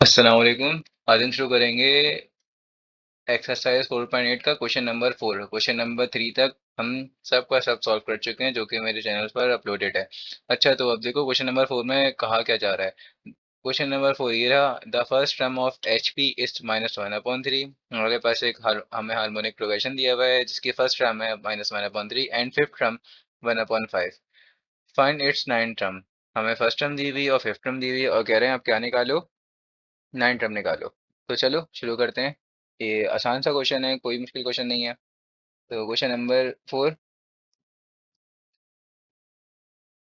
अस्सलाम वालेकुम। आज हम शुरू करेंगे एक्सरसाइज 4.8 का क्वेश्चन नंबर 4। क्वेश्चन नंबर 3 तक हम सब का सब सॉल्व कर चुके हैं जो कि मेरे चैनल पर अपलोडेड है। अच्छा, तो अब देखो क्वेश्चन नंबर 4 में कहा क्या जा रहा है। क्वेश्चन नंबर 4 ये रहा, the first term of H P is -1/3। हमारे पास हमें हार्मोनिक प्रोग्रेशन दिया हुआ है जिसकी फर्स्ट टर्म है -1/3 and fifth term 1/5। Find its nine term. हमें फर्स्ट टर्म दी हुई और फिफ्थ टर्म दी हुई और कह रहे हैं आप क्या निकालो, नाइन टर्म निकालो। तो चलो शुरू करते हैं। ये आसान सा क्वेश्चन है, कोई मुश्किल क्वेश्चन नहीं है। तो क्वेश्चन नंबर 4,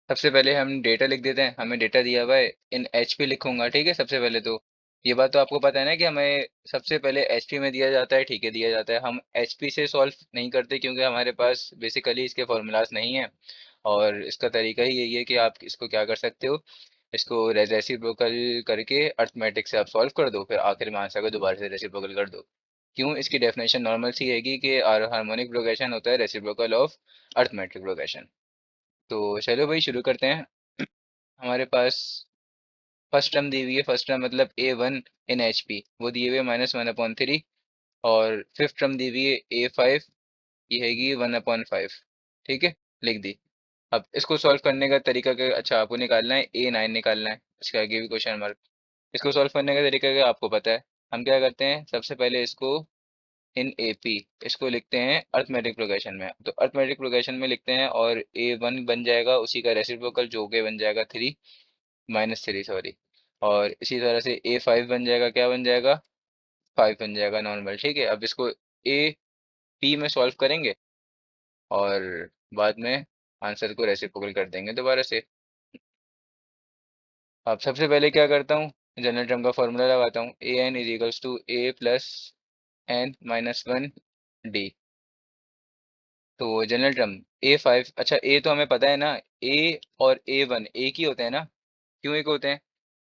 सबसे पहले हम डेटा लिख देते हैं। हमें डेटा दिया हुआ है, इन एचपी लिखूंगा, ठीक है। सबसे पहले तो ये बात तो आपको पता है ना कि हमें सबसे पहले एचपी में दिया जाता है, ठीक है, दिया जाता है। हम एचपी से सॉल्व नहीं करते क्योंकि हमारे पास बेसिकली इसके फॉर्मूलाज नहीं है। और इसका तरीका ही यही है कि आप इसको क्या कर सकते हो, इसको रेसिप्रोकल करके अर्थमेटिक से आप सॉल्व कर दो, फिर आखिर में आंसर को दोबारा से रेसिप्रोकल कर दो। क्यों? इसकी डेफिनेशन नॉर्मल सी हैगी कि हार्मोनिक प्रोग्रेशन होता है रेसिप्रोकल ऑफ अर्थमेटिक प्रोग्रेशन। तो चलो भाई शुरू करते हैं। हमारे पास फर्स्ट टर्म दी हुई है, फर्स्ट टर्म मतलब A1 इन एच पी, वो दिए हुए -1/3। और फिफ्थ टर्म दी हुई है A5, ये हैगी 1/5। ठीक है, लिख दी। अब इसको सॉल्व करने का तरीका क्या? अच्छा, आपको निकालना है A9 निकालना है, इसके आगे भी क्वेश्चन मार्क। इसको सॉल्व करने का तरीका क्या आपको पता है। हम क्या करते हैं, सबसे पहले इसको इन एपी, इसको लिखते हैं अर्थमेटिक प्रोग्रेशन में। तो अर्थमेटिक प्रोग्रेशन में लिखते हैं और A1 बन जाएगा उसी का रेसिप्रोकल जो कि बन जाएगा 3 -3, सॉरी। और इसी तरह से A5 बन जाएगा, क्या बन जाएगा, 5 बन जाएगा नॉर्मल। ठीक है, अब इसको ए पी में सॉल्व करेंगे और बाद में आंसर को रेसिप्रोकल कर देंगे दोबारा से। अब सबसे पहले क्या करता हूँ, जनरल टर्म का फॉर्मूला लगाता हूँ, a n is equals to A plus n minus one d. तो जनरल टर्म A5, अच्छा ए तो हमें पता है ना, ए और A1 एक ही होते हैं ना। क्यों एक होते हैं?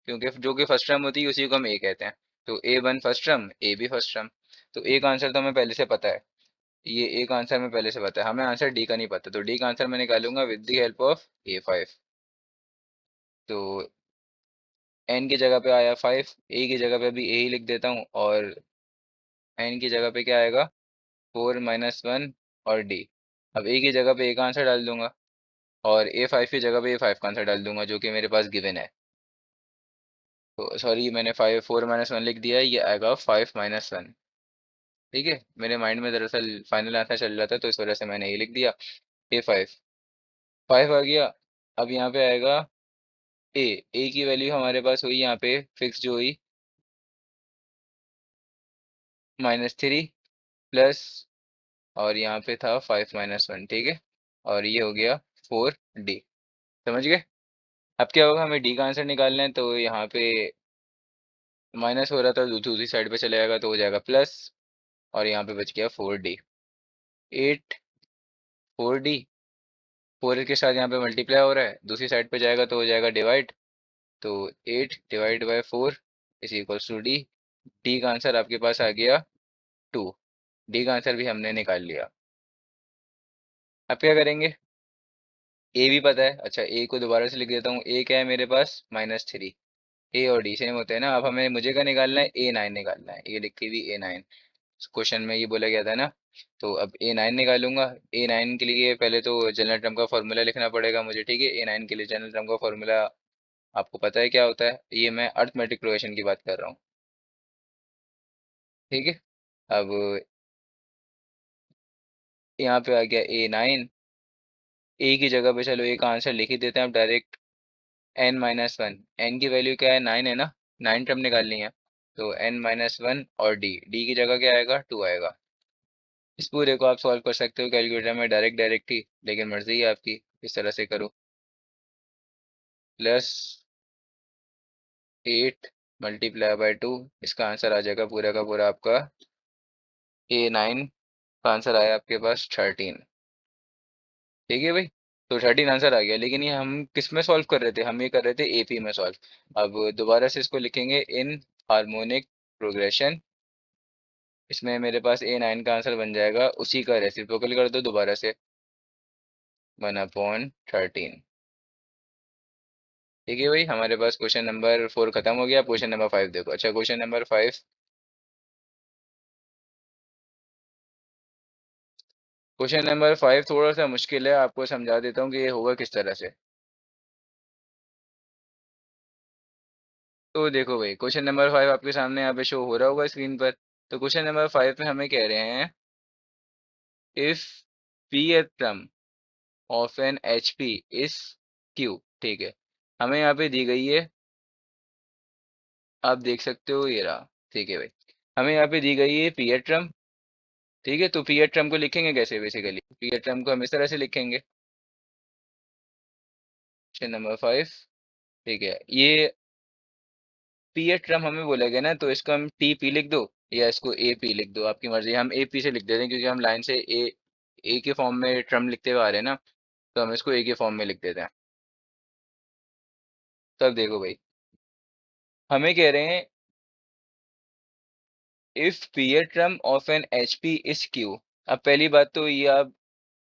क्योंकि जो कि फर्स्ट टर्म होती है उसी को हम ए कहते हैं। तो A1 फर्स्ट टर्म, ए भी फर्स्ट टर्म। तो एक आंसर तो हमें पहले से पता है, ये एक आंसर में पहले से पता है। हमें आंसर डी का नहीं पता, तो डी का आंसर मैं निकालूंगा with the help of A5। तो एन की जगह पे आया 5, ए की जगह पे भी ए ही लिख देता हूँ, और एन की जगह पे क्या आएगा, 4 - 1 और डी। अब ए की जगह पे ए का आंसर डाल दूंगा और A5 की जगह पे A5 का आंसर डाल दूंगा जो कि मेरे पास गिवन है। तो सॉरी, मैंने 4 - 1 लिख दिया है, ये आएगा 5 - 1। ठीक है, मेरे माइंड में दरअसल फाइनल आंसर चल रहा था तो इस वजह से मैंने ये लिख दिया A5। 5 आ गया। अब यहाँ पे आएगा ए, ए की वैल्यू हमारे पास हुई यहाँ पे फिक्स जो हुई -3 प्लस, और यहाँ पे था 5 - 1, ठीक है। और ये हो गया 4D। समझ गए? अब क्या होगा, हमें डी का आंसर निकालना है, तो यहाँ पे माइनस हो रहा था, दूसरी साइड पे चले जाएगा तो हो जाएगा प्लस। और यहाँ पे बच गया 4D। 8 4D, 4 के साथ यहाँ पे मल्टीप्लाई हो रहा है, दूसरी साइड पे जाएगा तो हो जाएगा डिवाइड। तो 8 divide by 4 is equals to D. D का आंसर आपके पास आ गया 2। डी का आंसर भी हमने निकाल लिया। अब क्या करेंगे, ए भी पता है। अच्छा, ए को दोबारा से लिख देता हूँ, ए क्या है मेरे पास -3। ए और डी सेम होते हैं ना। अब हमें मुझे क्या निकालना है, A9 निकालना है, ये लिखी हुई A9। क्वेश्चन में ये बोला गया था ना। तो अब A9 निकालूंगा। A9 के लिए पहले तो जनरल टर्म का फॉर्मूला लिखना पड़ेगा मुझे, ठीक है। A9 के लिए जनरल टर्म का फॉर्मूला आपको पता है क्या होता है, ये मैं अर्थमेटिक प्रोग्रेशन की बात कर रहा हूँ, ठीक है। अब यहाँ पे आ गया A9। ए की जगह पे चलो एक आंसर लिख ही देते हैं अब डायरेक्ट, N - 1। एन की वैल्यू क्या है, 9 है ना, 9 टर्म निकालनी है। तो N - 1 और डी, डी की जगह क्या आएगा, 2 आएगा। इस पूरे को आप सॉल्व कर सकते हो कैलकुलेटर में डायरेक्ट डायरेक्ट ही, लेकिन मर्जी है आपकी किस तरह से करो। प्लस 8 × 2, इसका आंसर आ जाएगा पूरा का पूरा आपका A9 का आंसर आया आपके पास 13। ठीक है भाई, तो 13 आंसर आ गया। लेकिन ये हम किस में सॉल्व कर रहे थे, हम ये कर रहे थे एपी में सॉल्व। अब दोबारा से इसको लिखेंगे इन हार्मोनिक प्रोग्रेशन। इसमें मेरे पास A9 का आंसर बन जाएगा, उसी का रेसिप्रोकल कर दो दोबारा से, 1/13। ठीक है भाई, हमारे पास क्वेश्चन नंबर 4 खत्म हो गया। क्वेश्चन नंबर 5 देखो। अच्छा, क्वेश्चन नंबर 5, क्वेश्चन नंबर 5 थोड़ा सा मुश्किल है, आपको समझा देता हूँ कि ये होगा किस तरह से। तो देखो भाई, क्वेश्चन नंबर 5 आपके सामने यहाँ पे शो हो रहा होगा स्क्रीन पर। तो क्वेश्चन नंबर 5 में हमें कह रहे हैं, if P A term of an H P is Q. ठीक है, हमें यहाँ पे दी गई है, आप देख सकते हो, ये रहा। ठीक है भाई, हमें यहाँ पे दी गई है पी ए टर्म। ठीक है, तो पी ए टर्म को लिखेंगे कैसे? बेसिकली पी ए टर्म को हम इस तरह से लिखेंगे, क्वेश्चन नंबर 5। ठीक है, ये पी ए टर्म हमें बोला गया ना, तो इसको हम टी पी लिख दो या इसको ए पी लिख दो, आपकी मर्जी। हम ए पी से लिख देते हैं क्योंकि हम लाइन से ए के फॉर्म में टर्म लिखते हुए आ रहे हैं ना, तो हम इसको ए के फॉर्म में लिख देते हैं। तब देखो भाई, हमें कह रहे हैं, if P A term of an H P is Q. अब पहली बात तो ये आप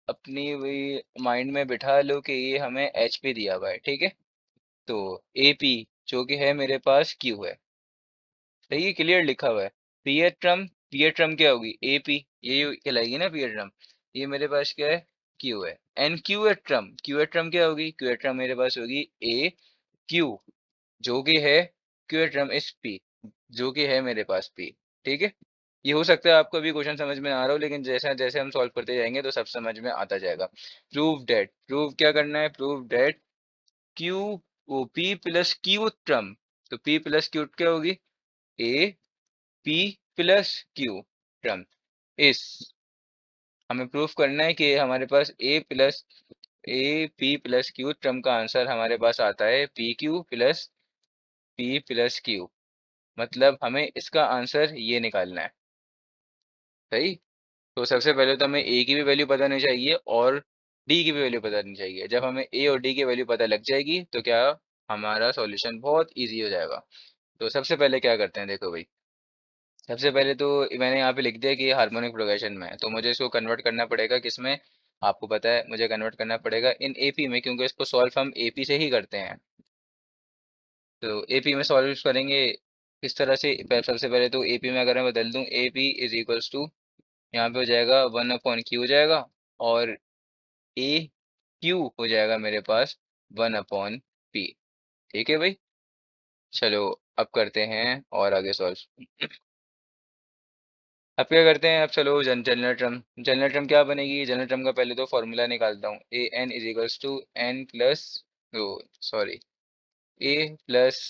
अपनी वही माइंड में बिठा लो कि ये हमें एच पी दिया हुआ है। ठीक है, तो ए पी जो कि है मेरे पास क्यू है। सही है, क्लियर लिखा हुआ है। पी ए ट्रम क्या होगी? ए पी, ये कहलाएगी ना पी ए ट्रम। ये मेरे पास क्या है? क्यू है। एन क्यू ए ट्रम क्या होगी? क्यू ए ट्रम मेरे पास होगी ए क्यू, जो कि है क्यू ए ट्रम इस पी, जो कि है मेरे पास पी। ठीक है, ये हो सकता है आपको अभी क्वेश्चन समझ में ना आ रहा हो, लेकिन जैसा जैसे हम सॉल्व करते जाएंगे तो सब समझ में आता जाएगा। प्रूव क्या करना है? Prove that q o p plus Q term. तो पी प्लस क्यू क्या होगी? A P plus q term इस, हमें प्रूफ करना है कि हमारे पास a P plus q term का आंसर हमारे पास आता है पी प्लस क्यू। मतलब हमें इसका आंसर ये निकालना है। सही। तो सबसे पहले तो हमें ए की भी वैल्यू पता नहीं चाहिए और डी की भी वैल्यू पता नहीं चाहिए। जब हमें ए और डी की वैल्यू पता लग जाएगी तो क्या, हमारा सॉल्यूशन बहुत इजी हो जाएगा। तो सबसे पहले क्या करते हैं, देखो भाई, सबसे पहले तो मैंने यहाँ पे लिख दिया कि ये हार्मोनिक प्रोग्रेशन में है, तो मुझे इसको कन्वर्ट करना पड़ेगा किसमें? आपको पता है, मुझे कन्वर्ट करना पड़ेगा इन एपी में, क्योंकि इसको सॉल्व हम एपी से ही करते हैं। तो एपी में सॉल्व करेंगे किस तरह से? सबसे पहले तो एपी में अगर मैं बदल दूं, एपी इज इक्वल्स टू, यहाँ पे हो जाएगा 1/क्यू हो जाएगा, और ए क्यू हो जाएगा मेरे पास 1/पी। ठीक है भाई, चलो अब करते हैं और आगे सॉल्व। अब क्या करते हैं? अब चलो जनरल टर्म क्या बनेगी? जनरल टर्म का पहले तो फॉर्मूला निकालता हूँ। A n is equals to n plus, oh sorry, a plus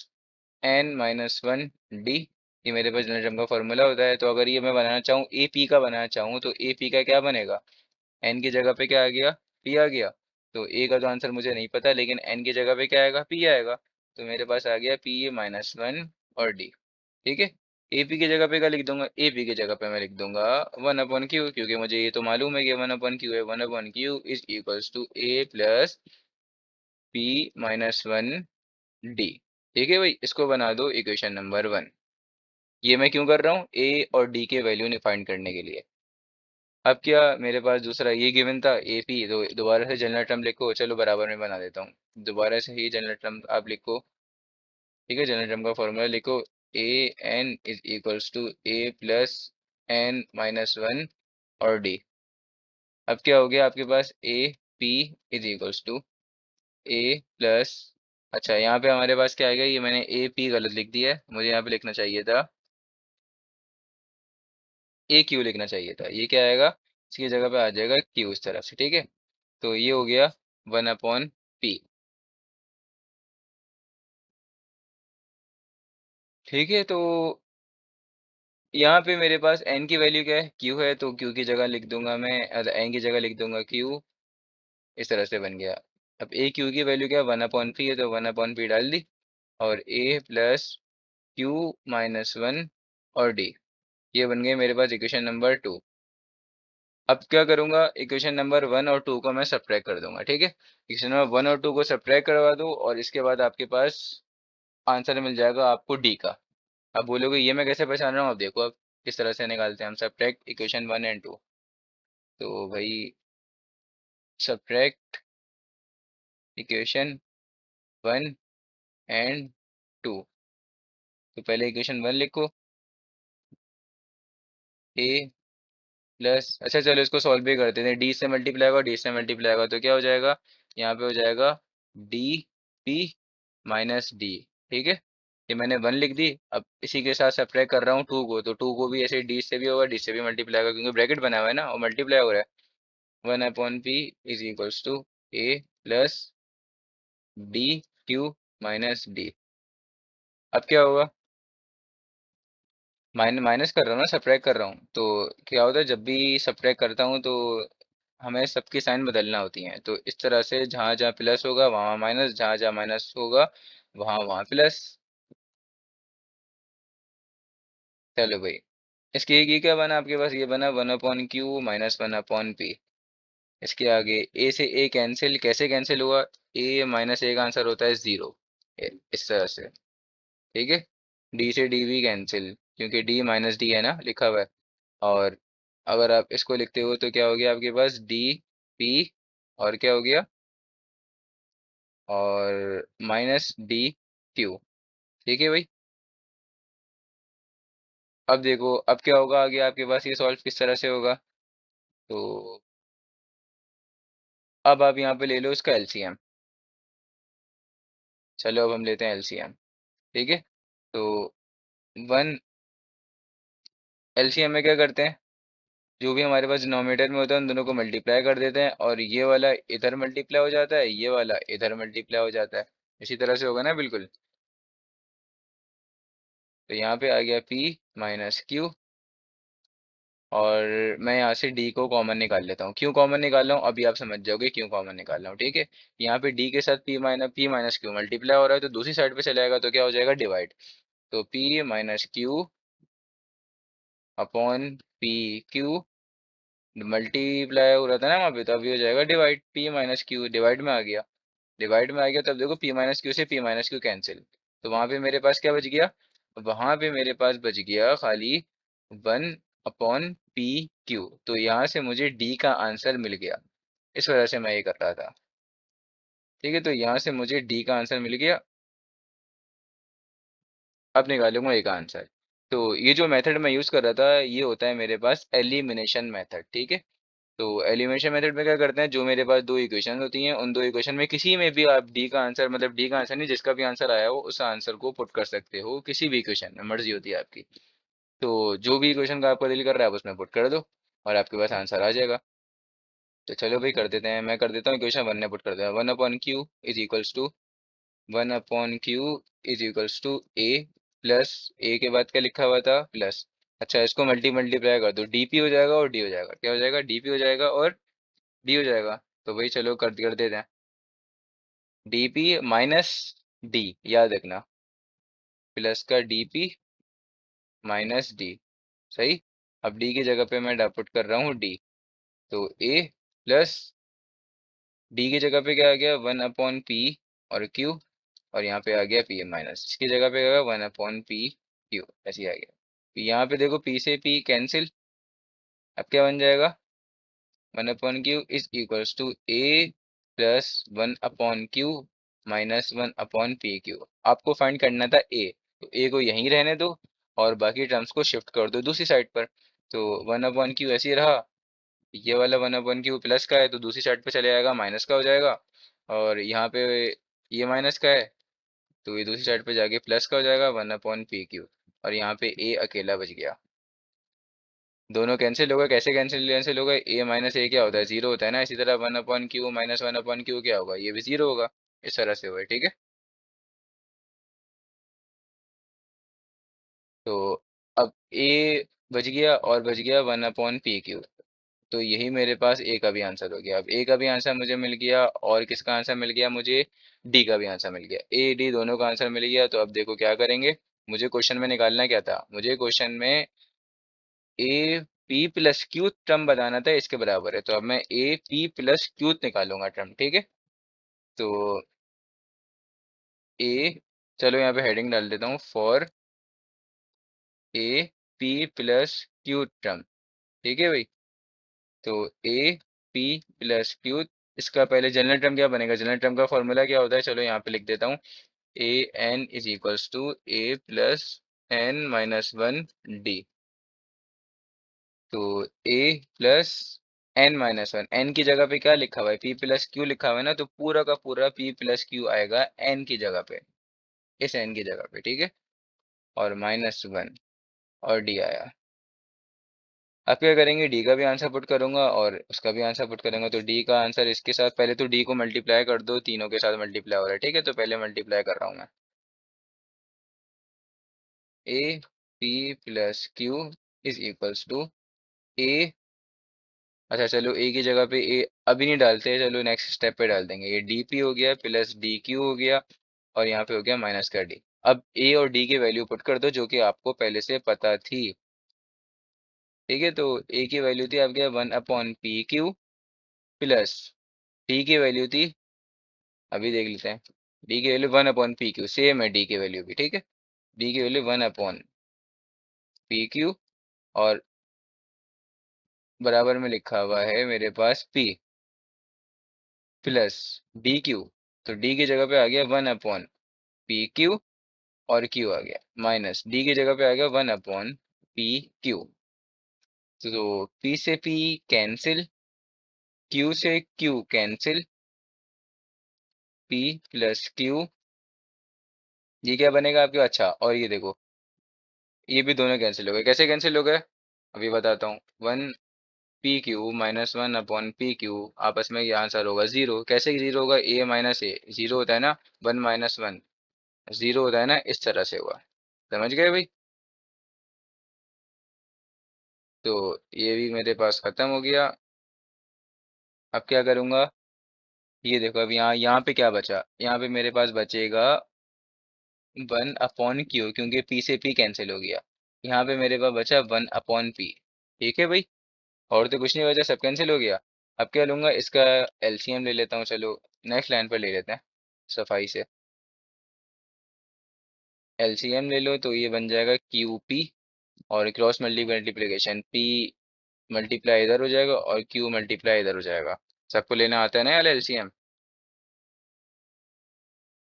n minus one d. ये मेरे पास जनरल टर्म का फॉर्मूला होता है। तो अगर ये मैं बनाना चाहूँ, ए पी का बनाना चाहूँ, तो ए पी का क्या बनेगा? एन की जगह पे क्या आ गया? पी आ गया। तो ए का तो आंसर मुझे नहीं पता, लेकिन एन की जगह पे क्या आएगा? पी आएगा। तो मेरे पास आ गया पी माइनस वन और डी। ठीक है, एपी की जगह पे क्या लिख दूंगा? एपी की जगह पे मैं लिख दूंगा 1/क्यू, क्योंकि मुझे ये तो मालूम है कि 1/क्यू है। 1/क्यू is equals to A plus p minus one d. ठीक है भाई, इसको बना दो इक्वेशन नंबर 1। ये मैं क्यों कर रहा हूँ? ए और डी के वैल्यू फाइंड करने के लिए। अब क्या मेरे पास दूसरा ये गिवन था ए पी, तो दोबारा से जनरल टर्म लिखो। चलो बराबर में बना देता हूँ, दोबारा से ही जनरल टर्म आप लिखो। ठीक है, जनरल टर्म का फॉर्मूला लिखो। A n is equals to A plus n minus one और डी। अब क्या हो गया आपके पास? A p is equals to A plus, अच्छा यहाँ पे हमारे पास क्या आएगा? ये मैंने ए पी गलत लिख दिया है, मुझे यहाँ पे लिखना चाहिए था ए क्यू, लिखना चाहिए था। ये क्या आएगा? इसकी जगह पे आ जाएगा क्यू इस तरफ से। ठीक है, तो ये हो गया 1/पी। ठीक है, तो यहाँ पे मेरे पास n की वैल्यू क्या है? q है, तो q की जगह लिख दूंगा मैं, n की जगह लिख दूंगा q। इस तरह से बन गया। अब ए क्यू की वैल्यू क्या है? 1/p है, तो 1/p डाल दी, और a plus Q minus one और d। ये बन गए मेरे पास इक्वेशन नंबर 2। अब क्या करूंगा? इक्वेशन नंबर 1 और 2 को मैं सब्ट्रैक्ट कर दूंगा। ठीक है, इक्वेशन नंबर 1 और 2 को सब्ट्रैक्ट करवा दो, और इसके बाद आपके पास आंसर मिल जाएगा आपको डी का। अब बोलोगे ये मैं कैसे पहचान रहा हूँ? अब देखो, अब किस तरह से निकालते हैं हम सब्ट्रैक्ट इक्वेशन 1 एंड 2। तो भाई, सब्ट्रैक्ट इक्वेशन 1 एंड 2। तो पहले इक्वेशन 1 लिखो, ए प्लस, अच्छा चलो इसको सॉल्व भी करते हैं, डी से मल्टीप्लाई होगा, डी से मल्टीप्लाई होगा तो क्या हो जाएगा, यहाँ पे हो जाएगा डी पी माइनस डी। ठीक है, ये मैंने 1 लिख दी। अब इसी के साथ सब्ट्रैक्ट कर रहा हूँ 2 को, तो 2 को भी ऐसे डी से भी होगा, डी से भी मल्टीप्लाई होगा, क्योंकि ब्रैकेट बना हुआ है ना और मल्टीप्लाई हो रहा है। 1/p is equals to A plus D Q minus D. अब क्या होगा, माइनस कर रहा हूँ ना, सब्ट्रैक्ट कर रहा हूँ, तो क्या होता है जब भी सब्ट्रैक्ट करता हूँ तो हमें सबकी साइन बदलना होती हैं। तो इस तरह से जहाँ जहाँ प्लस होगा वहाँ माइनस, जहाँ जहाँ माइनस होगा वहाँ वहाँ प्लस। चलो भाई, इसके एक ये क्या बना आपके पास, ये बना 1/q माइनस 1/p। इसके आगे ए से ए कैंसिल, कैसे कैंसिल हुआ, ए माइनस ए का आंसर होता है 0, इस तरह से। ठीक है, डी से डी भी कैंसिल, क्योंकि डी माइनस डी है ना लिखा हुआ है। और अगर आप इसको लिखते हो तो क्या हो गया आपके पास, डी पी, और क्या हो गया, और माइनस डी क्यू। ठीक है भाई, अब देखो अब क्या होगा आगे आपके पास, ये सॉल्व किस तरह से होगा। तो अब आप यहाँ पे ले लो इसका एलसीएम। चलो अब हम लेते हैं एलसीएम। ठीक है, तो वन, एलसीएम में क्या करते हैं, जो भी हमारे पास डिनोमिनेटर में होता है उन दोनों को मल्टीप्लाई कर देते हैं, और ये वाला इधर मल्टीप्लाई हो जाता है, ये वाला इधर मल्टीप्लाई हो जाता है। इसी तरह से होगा ना बिल्कुल। तो यहाँ पे आ गया पी माइनस क्यू, और मैं यहाँ से डी को कॉमन निकाल लेता हूँ। क्यों कॉमन निकाल रहा हूँ अभी आप समझ जाओगे क्यों कॉमन निकाल रहा हूँ। ठीक है, यहाँ पे डी के साथ पी माइनस क्यू मल्टीप्लाई हो रहा है, तो दूसरी साइड पे चले जाएगा तो क्या हो जाएगा, डिवाइड। तो P minus Q upon P Q, multiply हो रहा था ना वहाँ पे, तो अभी हो जाएगा divide, P minus Q divide में आ गया। डिवाइड में आ गया, तब देखो पी माइनस क्यू से पी माइनस क्यू कैंसिल, तो वहां पे मेरे पास क्या बच गया, वहां पे मेरे पास बच गया खाली 1/पी क्यू। तो यहाँ से मुझे डी का आंसर मिल गया, इस वजह से मैं ये कर रहा था। ठीक है, तो यहाँ से मुझे डी का आंसर मिल गया। अब निकालूंगा ए का आंसर। तो ये जो मेथड मैं यूज कर रहा था ये होता है मेरे पास एलिमिनेशन मेथड। ठीक है, तो एलिमिनेशन मेथड में क्या करते हैं, जो मेरे पास दो इक्वेशन होती हैं उन दो इक्वेशन में किसी में भी आप डी का आंसर, मतलब डी का आंसर नहीं, जिसका भी आंसर आया हो उस आंसर को पुट कर सकते हो किसी भी इक्वेशन में, मर्जी होती है आपकी। तो जो भी इक्वेशन का आपका दिल कर रहा है आप उसमें पुट कर दो और आपके पास आंसर आ जाएगा। तो चलो भाई कर देते हैं, मैं कर देता हूँ, इक्वेशन 1 में पुट कर देता हूँ, 1/q is equals to 1/q is equals to A plus, a के बाद क्या लिखा हुआ था, प्लस। अच्छा, इसको मल्टीप्लाई कर दो, डीपी हो जाएगा और डी हो जाएगा, क्या हो जाएगा, डीपी हो जाएगा और डी हो जाएगा। तो भाई चलो कर देते हैं, डीपी माइनस डी, याद रखना, प्लस का डीपी माइनस डी। सही, अब डी की जगह पे मैं पुट कर रहा हूँ डी, तो ए प्लस, डी की जगह पे क्या आ गया, 1/पी और क्यू, और यहाँ पे आ गया पी माइनस, इसकी जगह पे आ गया 1/पी क्यू, ऐसे ही आ गया। यहाँ पे देखो पी से पी कैंसिल, अब क्या बन जाएगा, 1/क्यू is equals to A plus 1/क्यू माइनस 1/पी क्यू। आपको फाइंड करना था ए, तो ए को यहीं रहने दो और बाकी टर्म्स को शिफ्ट कर दो दूसरी साइड पर। तो 1/क्यू ऐसे ही रहा, ये वाला 1/क्यू प्लस का है तो दूसरी साइड पे चले जाएगा, माइनस का हो जाएगा। और यहाँ पे ये माइनस का है तो ये दूसरी साइड पे जाके प्लस का हो जाएगा, 1/पी क्यू, और यहाँ पे ए अकेला बच गया। दोनों कैंसिल हो गए, कैसे कैंसिल कैंसिल हो गए, ए माइनस ए क्या होता है, जीरो होता है ना, इसी तरह 1/क्यू माइनस 1/क्यू क्या होगा, ये भी जीरो होगा। इस तरह से हुआ है। ठीक है, तो अब ए बच गया और बच गया 1/पी क्यू। तो यही मेरे पास ए का भी आंसर हो गया। अब ए का भी आंसर मुझे मिल गया, और किसका आंसर मिल गया मुझे, डी का भी आंसर मिल गया, ए डी दोनों का आंसर मिल गया। तो अब देखो क्या करेंगे, मुझे क्वेश्चन में निकालना क्या था, मुझे क्वेश्चन में A P plus q term बताना था, इसके बराबर है, तो अब मैं ए पी प्लस क्यू निकालूंगा टर्म। ठीक है, तो ए, चलो यहाँ पे हेडिंग डाल देता हूँ, for A P plus q term. ठीक है भाई, तो ए पी प्लस क्यू, इसका पहले जनरल टर्म क्या बनेगा, जनरल टर्म का फॉर्मूला क्या होता है, चलो यहाँ पे लिख देता हूँ, a n is equals to A plus n minus one d. तो a plus n minus one, n की जगह पे क्या लिखा हुआ है, पी प्लस क्यू लिखा हुआ है ना, तो पूरा का पूरा पी प्लस क्यू आएगा एन की जगह पे, इस एन की जगह पे, ठीक है। और माइनस वन और डी आया। अब क्या करेंगे, डी का भी आंसर पुट करूंगा और उसका भी आंसर पुट करूंगा। तो डी का आंसर इसके साथ, पहले तो डी को मल्टीप्लाई कर दो, तीनों के साथ मल्टीप्लाई हो रहा है, ठीक है। तो पहले मल्टीप्लाई कर रहा हूँ मैं, a P plus q is equals to a, अच्छा चलो ए की जगह पे ए अभी नहीं डालते, चलो नेक्स्ट स्टेप पे डाल देंगे। ये डी पी हो गया प्लस डी क्यू हो गया, और यहाँ पे हो गया माइनस का डी। अब ए और डी की वैल्यू पुट कर दो जो कि आपको पहले से पता थी, ठीक है। तो ए की वैल्यू थी आपके 1/पी क्यू प्लस डी की वैल्यू थी, अभी देख लेते हैं, डी की वैल्यू 1/पी क्यू, सेम है डी की वैल्यू भी, ठीक है। डी की वैल्यू 1/पी क्यू, और बराबर में लिखा हुआ है मेरे पास पी प्लस डी क्यू। तो डी की जगह पे आ गया 1/पी क्यू, और क्यू आ गया माइनस डी की जगह पे आ गया 1/पी क्यू। तो पी से पी कैंसिल, क्यू से Q cancel, P plus Q, ये क्या बनेगा आपके, अच्छा और ये देखो, ये भी दोनों कैंसिल हो गए। कैसे कैंसिल हो गए, अभी बताता हूँ। 1/पी क्यू माइनस 1/पी क्यू, आपस में ये आंसर होगा जीरो। कैसे जीरो होगा, ए माइनस ए जीरो होता है ना, 1 - 1 जीरो होता है ना, इस तरह से हुआ। समझ गए भाई। तो ये भी मेरे पास खत्म हो गया। अब क्या करूँगा, ये देखो, अब यहाँ पे क्या बचा, यहाँ पे मेरे पास बचेगा 1/क्यू, क्योंकि पी से पी कैंसिल हो गया। यहाँ पे मेरे पास बचा 1/पी, ठीक है भाई। और तो कुछ नहीं बचा, सब कैंसिल हो गया। अब क्या लूँगा, इसका एलसीएम ले लेता हूँ, चलो नेक्स्ट लाइन पर ले लेते हैं सफाई से। एलसीएम ले लो तो ये बन जाएगा क्यू पी, और क्रॉस मल्टीप्लिकेशन पी मल्टीप्लाई इधर हो जाएगा और क्यू मल्टीप्लाई इधर हो जाएगा। सबको लेना आता है ना यार एलसीएम,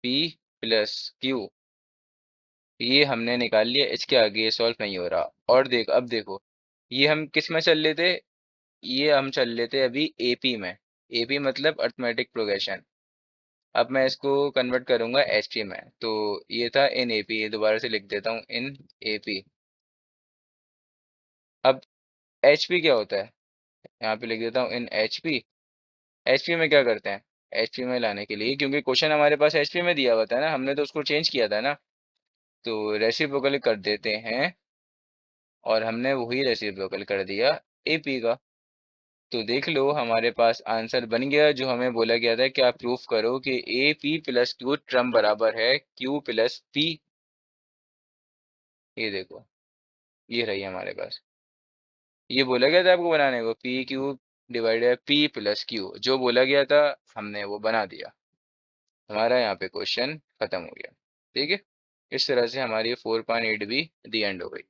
पी प्लस क्यू, ये हमने निकाल लिया, इसके आगे ये सॉल्व नहीं हो रहा। और देख, अब देखो, ये हम किस में चल लेते, ये हम चल लेते अभी एपी में। एपी मतलब अर्थमेटिक प्रोग्रेशन। अब मैं इसको कन्वर्ट करूंगा एचपी में। तो ये था इन एपी, ये दोबारा से लिख देता हूँ इन एपी। अब एचपी क्या होता है, यहाँ पे लिख देता हूँ इन एचपी। एचपी में क्या करते हैं, एचपी में लाने के लिए, क्योंकि क्वेश्चन हमारे पास एचपी में दिया हुआ था ना, हमने तो उसको चेंज किया था ना, तो रेसिप्रोकल कर देते हैं, और हमने वही रेसिप्रोकल कर दिया एपी का। तो देख लो हमारे पास आंसर बन गया, जो हमें बोला गया था कि आप प्रूफ करो कि A P plus Q term बराबर है क्यू प्लस पी। ये देखो, ये रही हमारे पास, ये बोला गया था आपको बनाने को, P Q divided P plus Q, जो बोला गया था हमने वो बना दिया। हमारा यहाँ पे क्वेश्चन खत्म हो गया, ठीक है। इस तरह से हमारी 4.8 भी दी एंड हो गई।